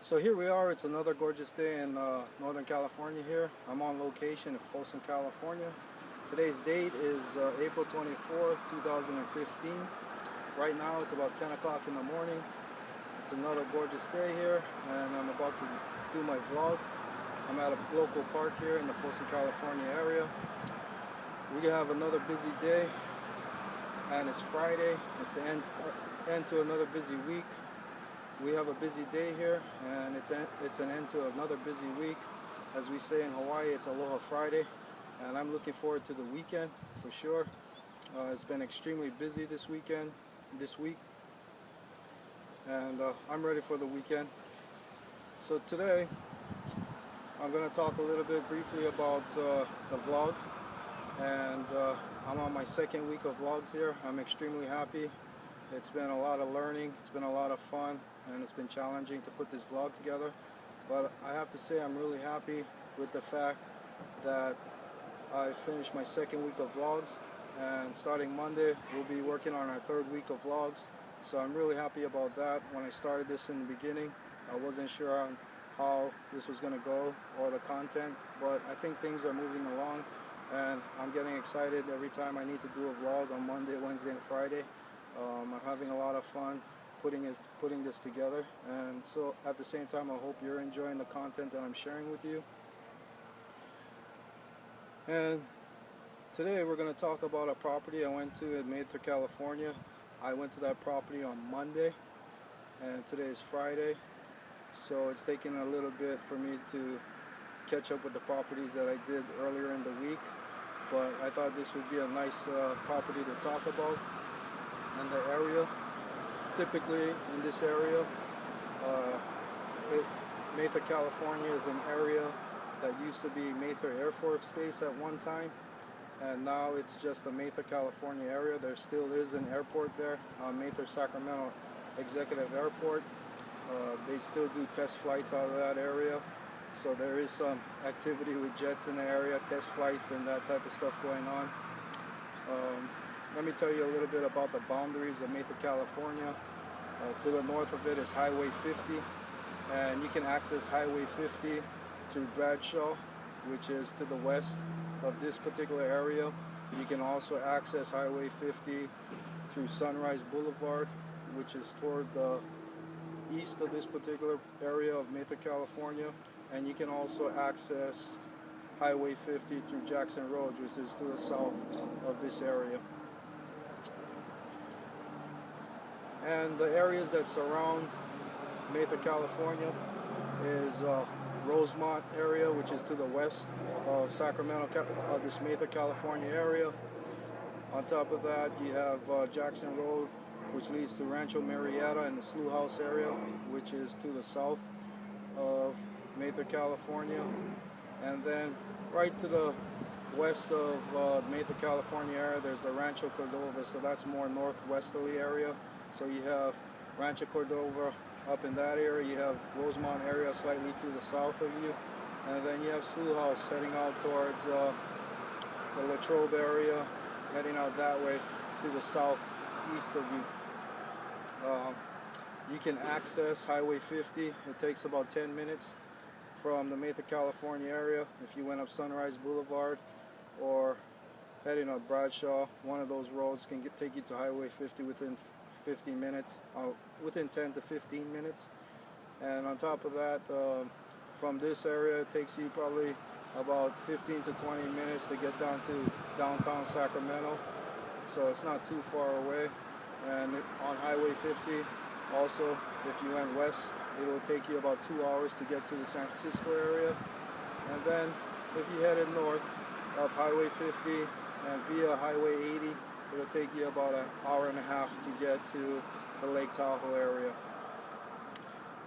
So here we are. It's another gorgeous day in Northern California here. I'm on location in Folsom, California. Today's date is April 24th, 2015. Right now it's about 10 o'clock in the morning. It's another gorgeous day here and I'm about to do my vlog. I'm at a local park here in the Folsom, California area. We have another busy day and it's Friday. It's the end to another busy week. We have a busy day here and it's an end to another busy week. As we say in Hawaii, it's Aloha Friday and I'm looking forward to the weekend for sure. It's been extremely busy this week and I'm ready for the weekend. So today I'm going to talk a little bit briefly about the vlog, and I'm on my second week of vlogs here. I'm extremely happy. It's been a lot of learning, it's been a lot of fun, and it's been challenging to put this vlog together. But I have to say I'm really happy with the fact that I finished my second week of vlogs, and starting Monday we'll be working on our third week of vlogs. So I'm really happy about that. When I started this in the beginning, I wasn't sure on how this was going to go or the content, but I think things are moving along and I'm getting excited every time I need to do a vlog on Monday, Wednesday, and Friday. I'm having a lot of fun putting this together, and so at the same time I hope you're enjoying the content that I'm sharing with you. And today we're going to talk about a property I went to in Mather, California. I went to that property on Monday and today is Friday, so it's taken a little bit for me to catch up with the properties that I did earlier in the week, but I thought this would be a nice property to talk about. In the area, typically in this area, Mather, California is an area that used to be Mather Air Force Base at one time, and now it's just the Mather, California area. There still is an airport there, Mather Sacramento Executive Airport. They still do test flights out of that area, so there is some activity with jets in the area, test flights and that type of stuff going on. Let me tell you a little bit about the boundaries of Mather, California. To the north of it is Highway 50, and you can access Highway 50 through Bradshaw, which is to the west of this particular area. You can also access Highway 50 through Sunrise Boulevard, which is toward the east of this particular area of Mather, California. And you can also access Highway 50 through Jackson Road, which is to the south of this area. And the areas that surround Mather, California is Rosemont area, which is to the west of Sacramento, of this Mather, California area. On top of that, you have Jackson Road, which leads to Rancho Marietta and the Slough House area, which is to the south of Mather, California. And then right to the west of Mather, California area, there's the Rancho Cordova, so that's more northwesterly area. So you have Rancho Cordova up in that area, you have Rosemont area slightly to the south of you, and then you have Slough House heading out towards the Latrobe area, heading out that way to the southeast of you. You can access Highway 50. It takes about 10 minutes from the Mather, California area. If you went up Sunrise Boulevard or heading up Bradshaw, one of those roads can take you to Highway 50 within 15 minutes, within 10 to 15 minutes. And on top of that, from this area it takes you probably about 15 to 20 minutes to get down to downtown Sacramento, so it's not too far away. And on Highway 50 also, if you went west, it will take you about 2 hours to get to the San Francisco area. And then if you headed north up Highway 50 and via Highway 80, it'll take you about an hour and a half to get to the Lake Tahoe area.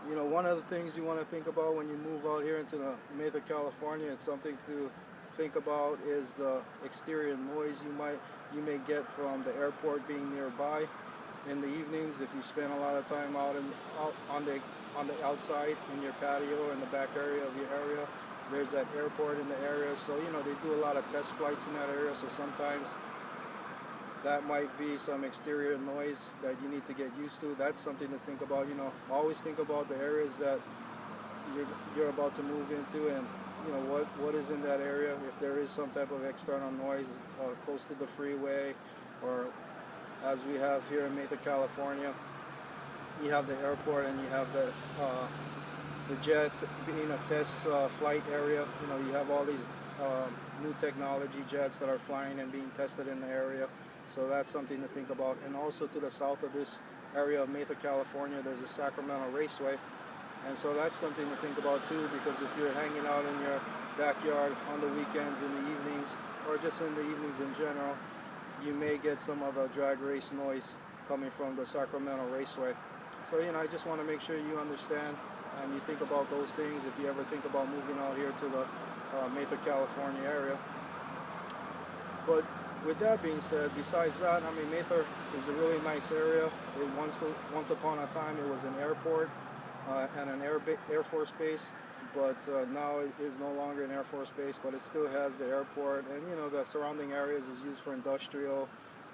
You know, one of the things you want to think about when you move out here into the Mather, California, it's something to think about, is the exterior noise you may get from the airport being nearby. In the evenings, if you spend a lot of time out on the outside in your patio or in the back area of your area, there's that airport in the area, so you know they do a lot of test flights in that area, so sometimes that might be some exterior noise that you need to get used to. That's something to think about. You know, always think about the areas that you're about to move into, and you know what is in that area. If there is some type of external noise close to the freeway, or as we have here in Mesa, California, you have the airport and you have the jets being a test flight area. You know, you have all these new technology jets that are flying and being tested in the area. So that's something to think about. And also to the south of this area of Mesa, California, there's a Sacramento Raceway. And so that's something to think about too, because if you're hanging out in your backyard on the weekends, in the evenings, or just in the evenings in general, you may get some of the drag race noise coming from the Sacramento Raceway. So, you know, I just want to make sure you understand and you think about those things if you ever think about moving out here to the Mesa, California area. But with that being said, besides that, I mean, Mesa is a really nice area. Once upon a time, it was an airport and an Air Force base, but now it is no longer an Air Force base, but it still has the airport, and you know, the surrounding areas is used for industrial,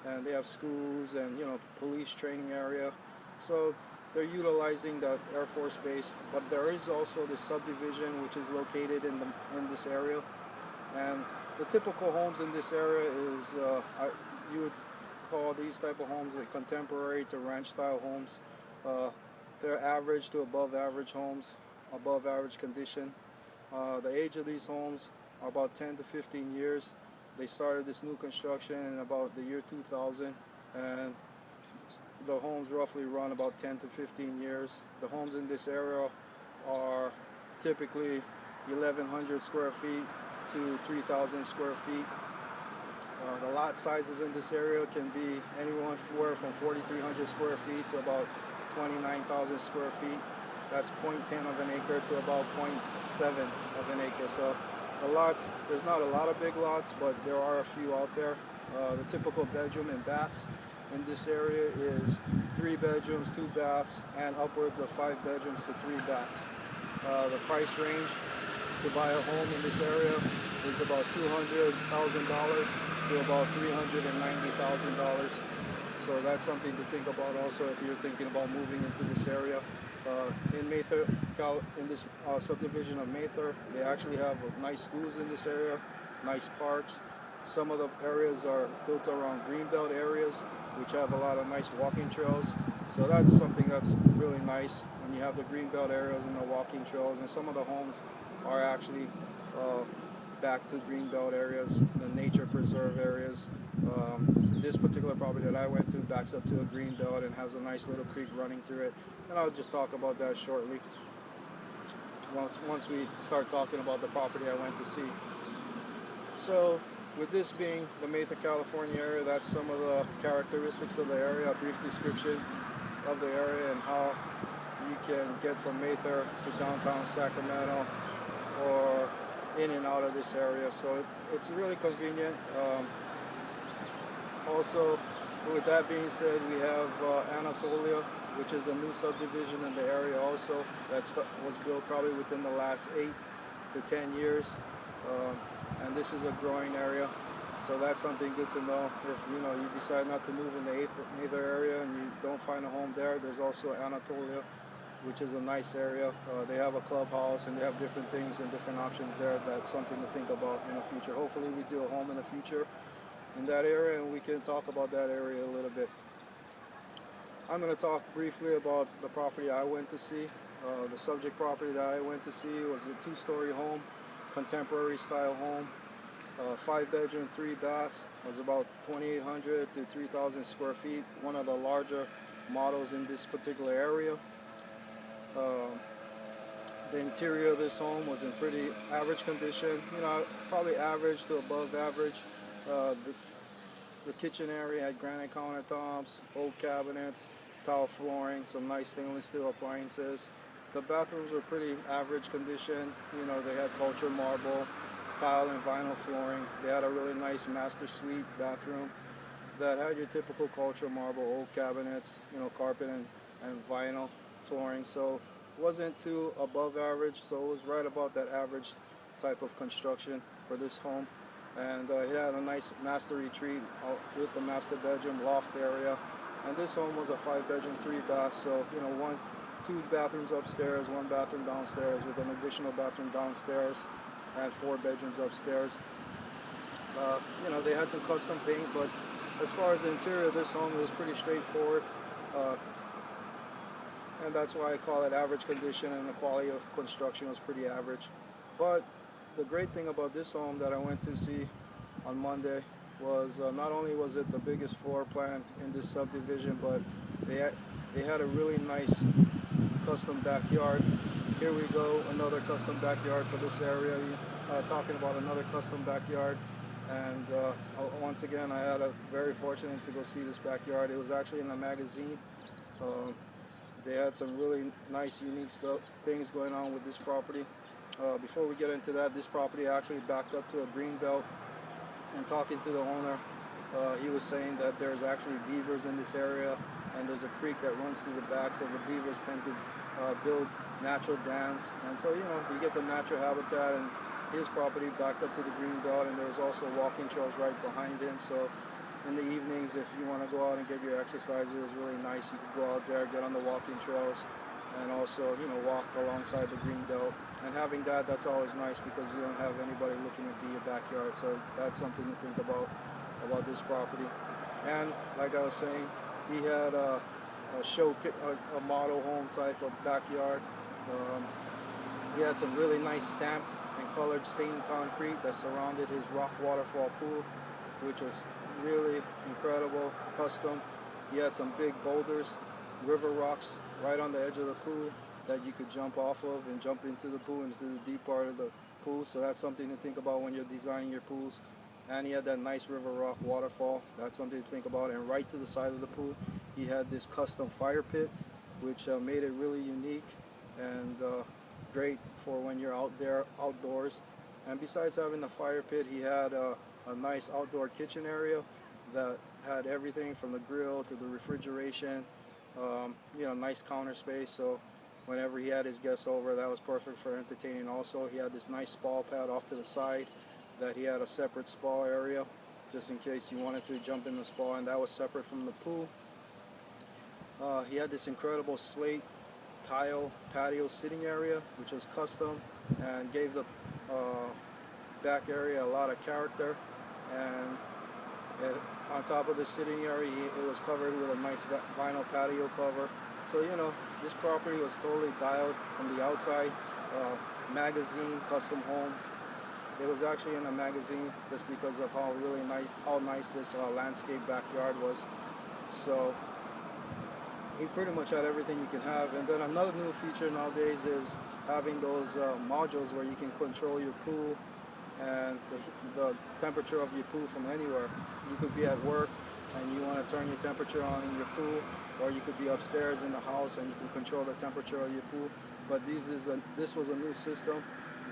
and they have schools and, you know, police training area. So they're utilizing the Air Force base, but there is also the subdivision which is located in this area, and the typical homes in this area is you would call these type of homes like contemporary to ranch style homes. They're average to above average homes, above average condition. The age of these homes are about 10 to 15 years. They started this new construction in about the year 2000, and the homes roughly run about 10 to 15 years. The homes in this area are typically 1,100 square feet to 3,000 square feet. The lot sizes in this area can be anywhere from 4,300 square feet to about 29,000 square feet. That's 0.10 of an acre to about 0.7 of an acre. So the lots, there's not a lot of big lots, but there are a few out there. The typical bedroom and baths in this area is 3 bedrooms, 2 baths, and upwards of 5 bedrooms to 3 baths. The price range to buy a home in this area is about $200,000 to about $390,000. So that's something to think about also if you're thinking about moving into this area. In Mesa, in this subdivision of Mesa, they actually have nice schools in this area, nice parks. Some of the areas are built around greenbelt areas, which have a lot of nice walking trails. So that's something that's really nice when you have the greenbelt areas and the walking trails. And some of the homes are actually back to greenbelt areas, the nature preserve areas. This particular property that I went to backs up to a greenbelt and has a nice little creek running through it. And I'll just talk about that shortly once we start talking about the property I went to see. So with this being the Mesa, California area, that's some of the characteristics of the area, a brief description of the area and how you can get from Mesa to downtown Sacramento or in and out of this area. So it's really convenient. Also, with that being said, we have Anatolia, which is a new subdivision in the area also that was built probably within the last 8 to 10 years. And this is a growing area, so that's something good to know. If you know you decide not to move in the Mesa area and you don't find a home there, there's also Anatolia, which is a nice area. They have a clubhouse and they have different things and different options there. That's something to think about in the future. Hopefully we do a home in the future in that area and we can talk about that area a little bit. I'm going to talk briefly about the property I went to see. The subject property that I went to see was a 2-story home, contemporary style home, 5 bedroom, 3 baths. It was about 2,800 to 3,000 square feet, one of the larger models in this particular area. The interior of this home was in pretty average condition, you know, probably average to above average. The kitchen area had granite countertops, oak cabinets, tile flooring, some nice stainless steel appliances. The bathrooms were pretty average condition. You know, they had cultured marble, tile and vinyl flooring. They had a really nice master suite bathroom that had your typical cultured marble, oak cabinets, you know, carpet and vinyl flooring. So it wasn't too above average, so it was right about that average type of construction for this home. And it had a nice master retreat with the master bedroom loft area. And this home was a 5 bedroom, 3 bath, so you know, two bathrooms upstairs, one bathroom downstairs with an additional bathroom downstairs, and 4 bedrooms upstairs. They had some custom paint, but as far as the interior of this home, it was pretty straightforward. And that's why I call it average condition, and the quality of construction was pretty average. But the great thing about this home that I went to see on Monday was not only was it the biggest floor plan in this subdivision, but they had a really nice custom backyard. Here we go, another custom backyard for this area. Talking about another custom backyard. And once again, I had a very fortunate to go see this backyard. It was actually in a magazine. They had some really nice, unique things going on with this property. Before we get into that, this property actually backed up to a green belt. And talking to the owner, he was saying that there's actually beavers in this area, and there's a creek that runs through the back, so the beavers tend to build natural dams. And so, you get the natural habitat, and his property backed up to the green belt, and there was also walking trails right behind him. So in the evenings, if you want to go out and get your exercise, it was really nice. You could go out there, get on the walking trails, and also, walk alongside the green belt. And having that's always nice because you don't have anybody looking into your backyard. So that's something to think about this property. And like I was saying, he had a model home type of backyard. He had some really nice stamped and colored stained concrete that surrounded his rock waterfall pool, which was really incredible, custom. He had some big boulders, river rocks, right on the edge of the pool that you could jump off of and jump into the pool, into the deep part of the pool. So that's something to think about when you're designing your pools. And he had that nice river rock waterfall. That's something to think about. And right to the side of the pool, he had this custom fire pit, which made it really unique and great for when you're out there outdoors. And besides having the fire pit, he had a nice outdoor kitchen area that had everything from the grill to the refrigeration, nice counter space. So whenever he had his guests over, that was perfect for entertaining. Also, he had this nice spa pad off to the side that he had a separate spa area just in case you wanted to jump in the spa, and that was separate from the pool. He had this incredible slate tile patio sitting area, which was custom and gave the back area a lot of character. And on top of the sitting area, it was covered with a nice vinyl patio cover. So, this property was totally dialed from the outside. Magazine, custom home. It was actually in a magazine just because of how nice this landscape backyard was. So he pretty much had everything you can have. And then another new feature nowadays is having those modules where you can control your pool and the temperature of your pool from anywhere. You could be at work and you want to turn your temperature on in your pool, or you could be upstairs in the house and you can control the temperature of your pool. But this was a new system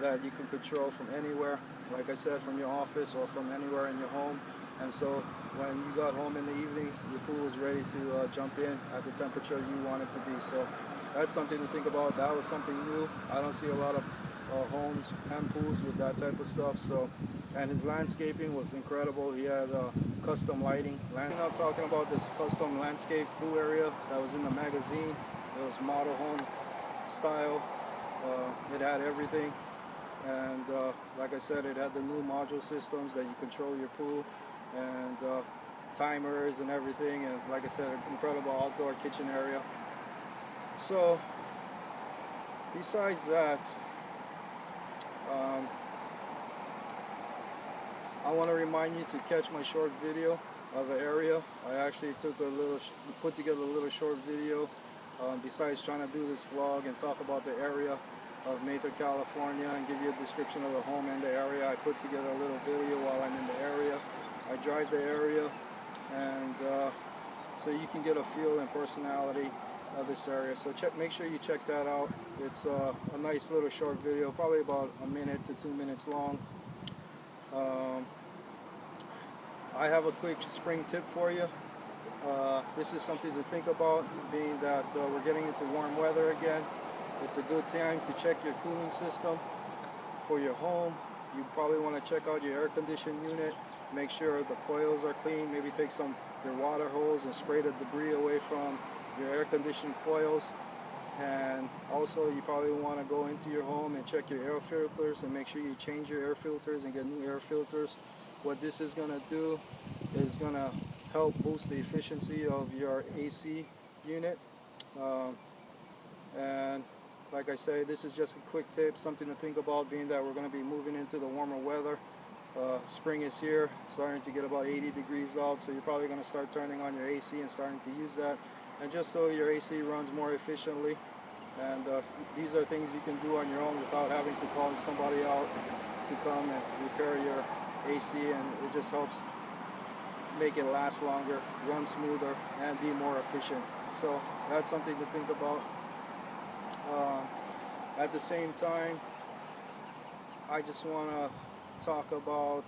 that you can control from anywhere, like I said, from your office or from anywhere in your home. And so when you got home in the evenings, your pool was ready to jump in at the temperature you want it to be. So that's something to think about. That was something new. I don't see a lot of homes and pools with that type of stuff. So, and his landscaping was incredible. He had custom lighting. I'm talking about this custom landscape pool area that was in the magazine. It was model home style. It had everything. And like I said, it had the new module systems that you control your pool, and timers and everything. And like I said, an incredible outdoor kitchen area. So besides that, I want to remind you to catch my short video of the area. I actually put together a little short video besides trying to do this vlog and talk about the area of Mather, California, and give you a description of the home and the area. I put together a little video while I'm in the area. I drive the area, and so you can get a feel and personality of this area. So make sure you check that out. It's a nice little short video, probably about 1 minute to 2 minutes long. I have a quick spring tip for you. This is something to think about, being that we're getting into warm weather again. It's a good time to check your cooling system for your home. You probably want to check out your air conditioning unit. Make sure the coils are clean. Maybe take your water hose and spray the debris away from your air conditioning coils. And also you probably want to go into your home and check your air filters and make sure you change your air filters and get new air filters. What this is going to do is going to help boost the efficiency of your AC unit. And like I say, this is just a quick tip, something to think about, being that we're going to be moving into the warmer weather. Spring is here, it's starting to get about 80 degrees out, so you're probably going to start turning on your AC and starting to use that. And just so your AC runs more efficiently. And these are things you can do on your own without having to call somebody out to come and repair your AC, and it just helps make it last longer, run smoother, and be more efficient. So that's something to think about. At the same time, I just want to talk about,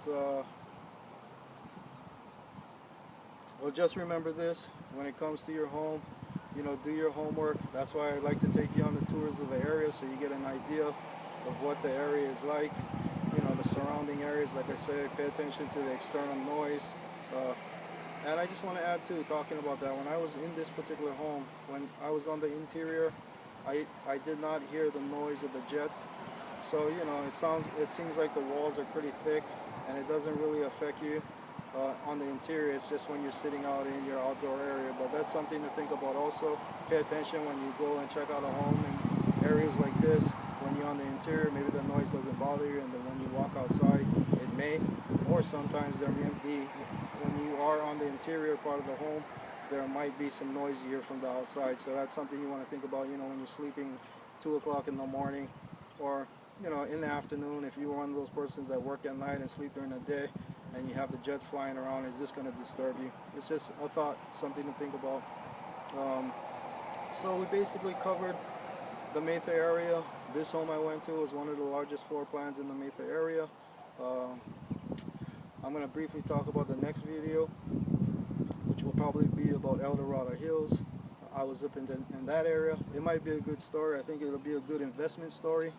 well, just remember this, when it comes to your home, you know, do your homework. That's why I like to take you on the tours of the area, so you get an idea of what the area is like, you know, the surrounding areas. Like I said, pay attention to the external noise. And I just want to add too, talking about that, when I was in this particular home, when I was on the interior, I did not hear the noise of the jets. So, you know, it seems like the walls are pretty thick, and it doesn't really affect you on the interior. It's just when you're sitting out in your outdoor area. But that's something to think about also. Pay attention when you go and check out a home in areas like this. When you're on the interior, maybe the noise doesn't bother you, and then when you walk outside, it may. Or sometimes there may be, when you are on the interior part of the home, there might be some noise you hear from the outside. So that's something you want to think about, you know, when you're sleeping 2 o'clock in the morning, or, you know, in the afternoon. If you're one of those persons that work at night and sleep during the day, and you have the jets flying around, is this going to disturb you? It's just a thought, something to think about. So we basically covered the Mesa area. This home I went to was one of the largest floor plans in the Mesa area. I'm going to briefly talk about the next video, which will probably be about El Dorado Hills. I was up in that area. It might be a good story. I think it'll be a good investment story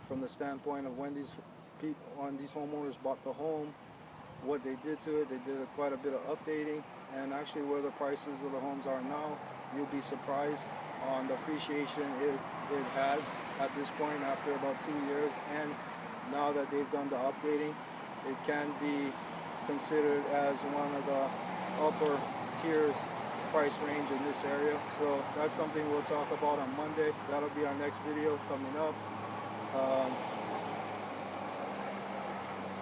from the standpoint of when these homeowners bought the home, what they did to it. They did quite a bit of updating, and actually where the prices of the homes are now, you'll be surprised on the appreciation it has at this point after about 2 years. And now that they've done the updating, it can be considered as one of the upper tiers price range in this area. So that's something we'll talk about on Monday. That'll be our next video coming up.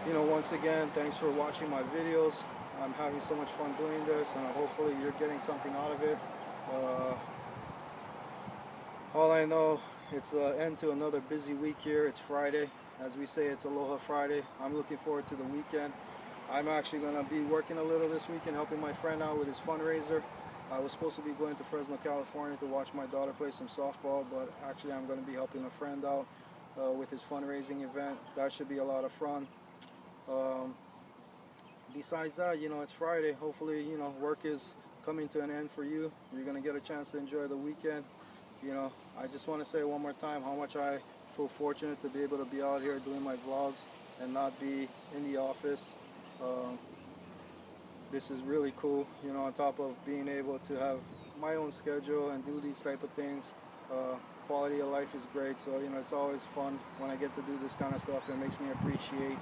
You know, once again, thanks for watching my videos. I'm having so much fun doing this, and hopefully you're getting something out of it. All I know, it's the end to another busy week here. It's Friday. As we say, it's Aloha Friday. I'm looking forward to the weekend. I'm actually going to be working a little this weekend, helping my friend out with his fundraiser. I was supposed to be going to Fresno, California to watch my daughter play some softball, but actually I'm going to be helping a friend out with his fundraising event. That should be a lot of fun. Besides that, you know, it's Friday. Hopefully, you know, work is coming to an end for you. You're going to get a chance to enjoy the weekend. You know, I just want to say one more time how much I feel fortunate to be able to be out here doing my vlogs and not be in the office. This is really cool, you know, on top of being able to have my own schedule and do these type of things. Quality of life is great, so, you know, it's always fun when I get to do this kind of stuff. It makes me appreciate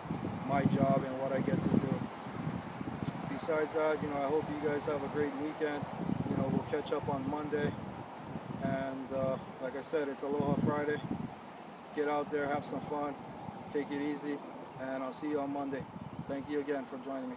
my job and what I get to do. Besides that, you know, I hope you guys have a great weekend. You know, we'll catch up on Monday. And like I said, it's Aloha Friday. Get out there, have some fun, take it easy, and I'll see you on Monday. Thank you again for joining me.